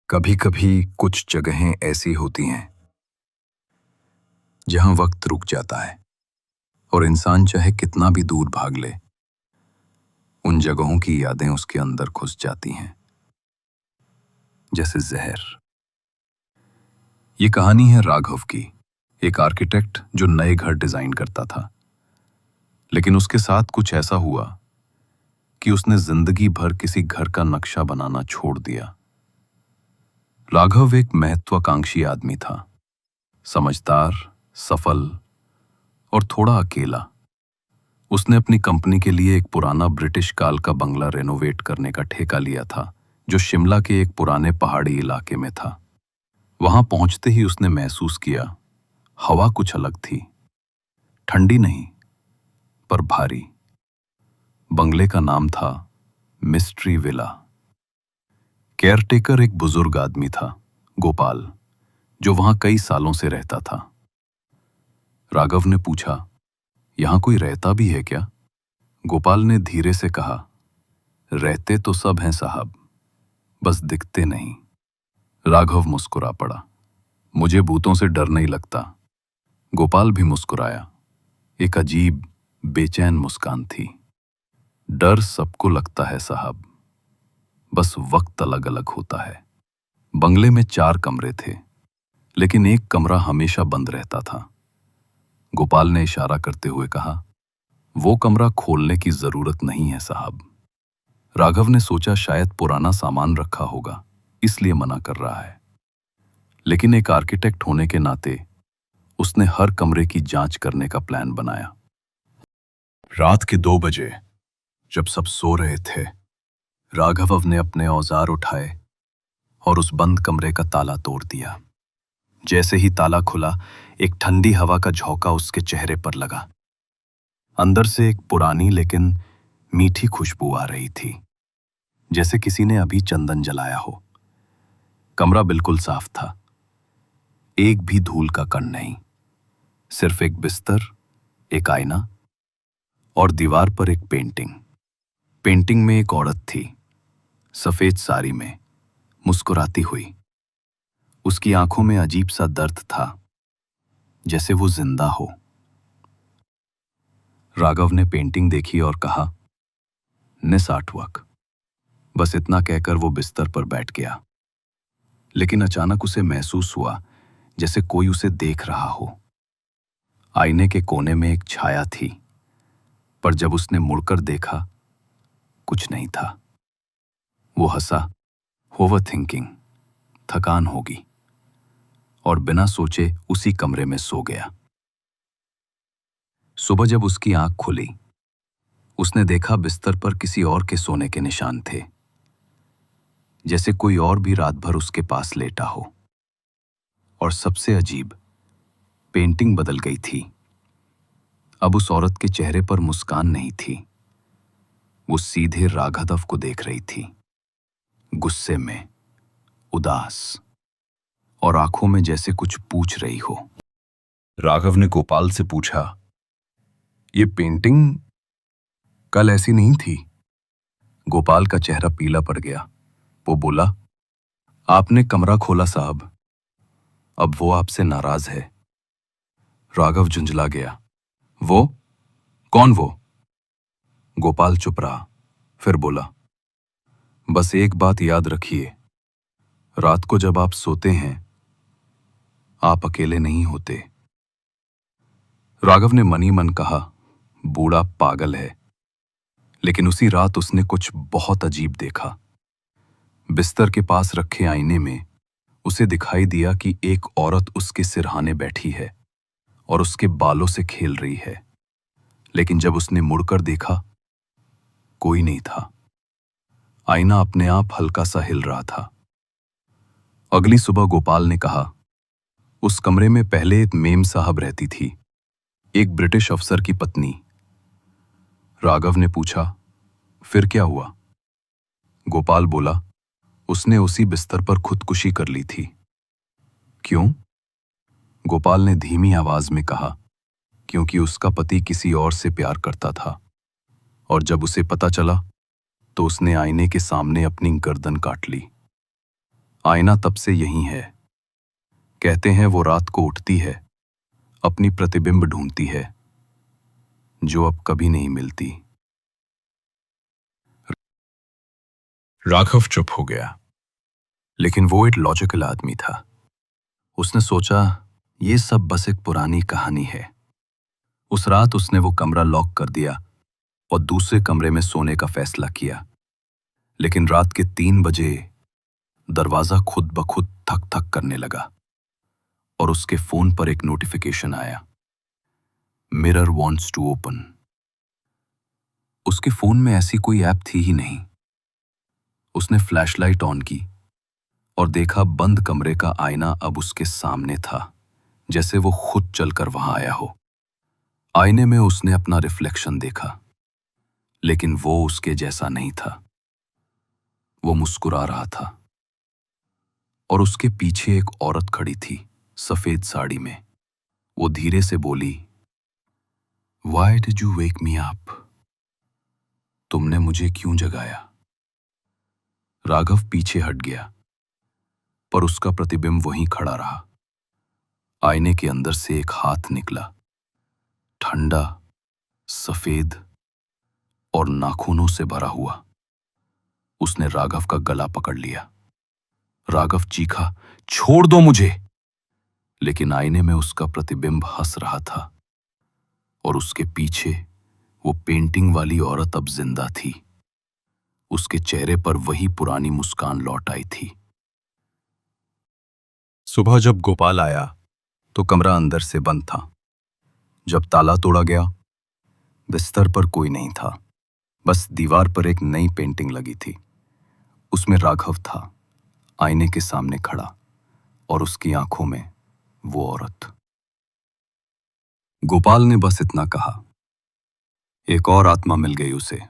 कभी कभी कुछ जगहें ऐसी होती हैं जहां वक्त रुक जाता है और इंसान चाहे कितना भी दूर भाग ले, उन जगहों की यादें उसके अंदर घुस जाती हैं, जैसे जहर। ये कहानी है राघव की, एक आर्किटेक्ट जो नए घर डिजाइन करता था। लेकिन उसके साथ कुछ ऐसा हुआ कि उसने जिंदगी भर किसी घर का नक्शा बनाना छोड़ दिया। राघव एक महत्वाकांक्षी आदमी था, समझदार, सफल और थोड़ा अकेला। उसने अपनी कंपनी के लिए एक पुराना ब्रिटिश काल का बंगला रेनोवेट करने का ठेका लिया था, जो शिमला के एक पुराने पहाड़ी इलाके में था। वहां पहुंचते ही उसने महसूस किया, हवा कुछ अलग थी। ठंडी नहीं, पर भारी। बंगले का नाम था मिस्ट्री विला। केयरटेकर एक बुजुर्ग आदमी था, गोपाल, जो वहां कई सालों से रहता था। राघव ने पूछा, यहां कोई रहता भी है क्या? गोपाल ने धीरे से कहा, रहते तो सब हैं साहब, बस दिखते नहीं। राघव मुस्कुरा पड़ा। मुझे भूतों से डर नहीं लगता। गोपाल भी मुस्कुराया। एक अजीब, बेचैन मुस्कान थी। डर सबको लगता है साहब, बस वक्त अलग अलग होता है। बंगले में 4 कमरे थे, लेकिन एक कमरा हमेशा बंद रहता था। गोपाल ने इशारा करते हुए कहा, वो कमरा खोलने की जरूरत नहीं है साहब। राघव ने सोचा शायद पुराना सामान रखा होगा, इसलिए मना कर रहा है। लेकिन एक आर्किटेक्ट होने के नाते उसने हर कमरे की जांच करने का प्लान बनाया। रात के 2 बजे, जब सब सो रहे थे, राघव ने अपने औजार उठाए और उस बंद कमरे का ताला तोड़ दिया। जैसे ही ताला खुला, एक ठंडी हवा का झोंका उसके चेहरे पर लगा। अंदर से एक पुरानी लेकिन मीठी खुशबू आ रही थी, जैसे किसी ने अभी चंदन जलाया हो। कमरा बिल्कुल साफ था, एक भी धूल का कण नहीं। सिर्फ एक बिस्तर, एक आईना और दीवार पर एक पेंटिंग। पेंटिंग में एक औरत थी, सफेद साड़ी में, मुस्कुराती हुई। उसकी आंखों में अजीब सा दर्द था, जैसे वो जिंदा हो। राघव ने पेंटिंग देखी और कहा, निस्सार्थवक। बस इतना कहकर वो बिस्तर पर बैठ गया। लेकिन अचानक उसे महसूस हुआ जैसे कोई उसे देख रहा हो। आईने के कोने में एक छाया थी, पर जब उसने मुड़कर देखा, कुछ नहीं था। वो हंसा, ओवर थिंकिंग, थकान होगी, और बिना सोचे उसी कमरे में सो गया। सुबह जब उसकी आंख खुली, उसने देखा बिस्तर पर किसी और के सोने के निशान थे, जैसे कोई और भी रात भर उसके पास लेटा हो। और सबसे अजीब, पेंटिंग बदल गई थी। अब उस औरत के चेहरे पर मुस्कान नहीं थी। वो सीधे राघव को देख रही थी, गुस्से में, उदास, और आंखों में जैसे कुछ पूछ रही हो। राघव ने गोपाल से पूछा, ये पेंटिंग कल ऐसी नहीं थी? गोपाल का चेहरा पीला पड़ गया। वो बोला, आपने कमरा खोला साहब, अब वो आपसे नाराज है। राघव झुंझला गया। वो? कौन वो? गोपाल चुप रहा, फिर बोला, बस एक बात याद रखिए, रात को जब आप सोते हैं, आप अकेले नहीं होते। राघव ने मनी मन कहा, बूढ़ा पागल है। लेकिन उसी रात उसने कुछ बहुत अजीब देखा। बिस्तर के पास रखे आईने में उसे दिखाई दिया कि एक औरत उसके सिरहाने बैठी है और उसके बालों से खेल रही है। लेकिन जब उसने मुड़कर देखा, कोई नहीं था। आईना अपने आप हल्का सा हिल रहा था। अगली सुबह गोपाल ने कहा, उस कमरे में पहले एक मेम साहब रहती थी, एक ब्रिटिश अफसर की पत्नी। राघव ने पूछा, फिर क्या हुआ? गोपाल बोला, उसने उसी बिस्तर पर खुदकुशी कर ली थी। क्यों? गोपाल ने धीमी आवाज में कहा, क्योंकि उसका पति किसी और से प्यार करता था, और जब उसे पता चला तो उसने आईने के सामने अपनी गर्दन काट ली। आईना तब से यही है। कहते हैं वो रात को उठती है, अपनी प्रतिबिंब ढूंढती है, जो अब कभी नहीं मिलती। राघव चुप हो गया, लेकिन वो एक लॉजिकल आदमी था। उसने सोचा, ये सब बस एक पुरानी कहानी है। उस रात उसने वो कमरा लॉक कर दिया और दूसरे कमरे में सोने का फैसला किया। लेकिन रात के 3 बजे दरवाजा खुद ब खुद थक थक करने लगा और उसके फोन पर एक नोटिफिकेशन आया, मिरर वांट्स टू ओपन। उसके फोन में ऐसी कोई ऐप थी ही नहीं। उसने फ्लैशलाइट ऑन की और देखा बंद कमरे का आईना अब उसके सामने था, जैसे वो खुद चलकर वहां आया हो। आईने में उसने अपना रिफ्लेक्शन देखा, लेकिन वो उसके जैसा नहीं था। वो मुस्कुरा रहा था और उसके पीछे एक औरत खड़ी थी, सफेद साड़ी में। वो धीरे से बोली, Why did you wake me up? तुमने मुझे क्यों जगाया? राघव पीछे हट गया, पर उसका प्रतिबिंब वहीं खड़ा रहा। आईने के अंदर से एक हाथ निकला, ठंडा, सफेद और नाखूनों से भरा हुआ। उसने राघव का गला पकड़ लिया। राघव चीखा, छोड़ दो मुझे! लेकिन आईने में उसका प्रतिबिंब हंस रहा था और उसके पीछे वो पेंटिंग वाली औरत अब जिंदा थी। उसके चेहरे पर वही पुरानी मुस्कान लौट आई थी। सुबह जब गोपाल आया तो कमरा अंदर से बंद था। जब ताला तोड़ा गया, बिस्तर पर कोई नहीं था, बस दीवार पर एक नई पेंटिंग लगी थी। उसमें राघव था, आईने के सामने खड़ा, और उसकी आंखों में वो औरत। गोपाल ने बस इतना कहा, एक और आत्मा मिल गई उसे।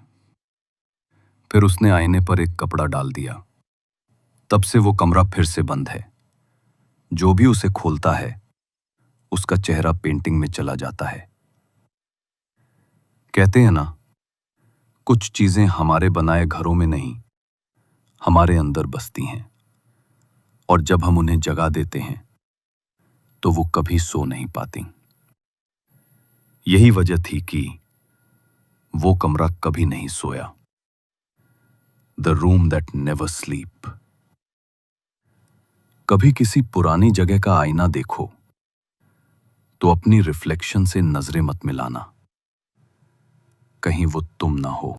फिर उसने आईने पर एक कपड़ा डाल दिया। तब से वो कमरा फिर से बंद है। जो भी उसे खोलता है, उसका चेहरा पेंटिंग में चला जाता है। कहते हैं ना, कुछ चीजें हमारे बनाए घरों में नहीं, हमारे अंदर बसती हैं, और जब हम उन्हें जगा देते हैं तो वो कभी सो नहीं पाती। यही वजह थी कि वो कमरा कभी नहीं सोया। The room that never sleep. कभी किसी पुरानी जगह का आईना देखो तो अपनी रिफ्लेक्शन से नजरें मत मिलाना, कहीं वो तुम ना हो।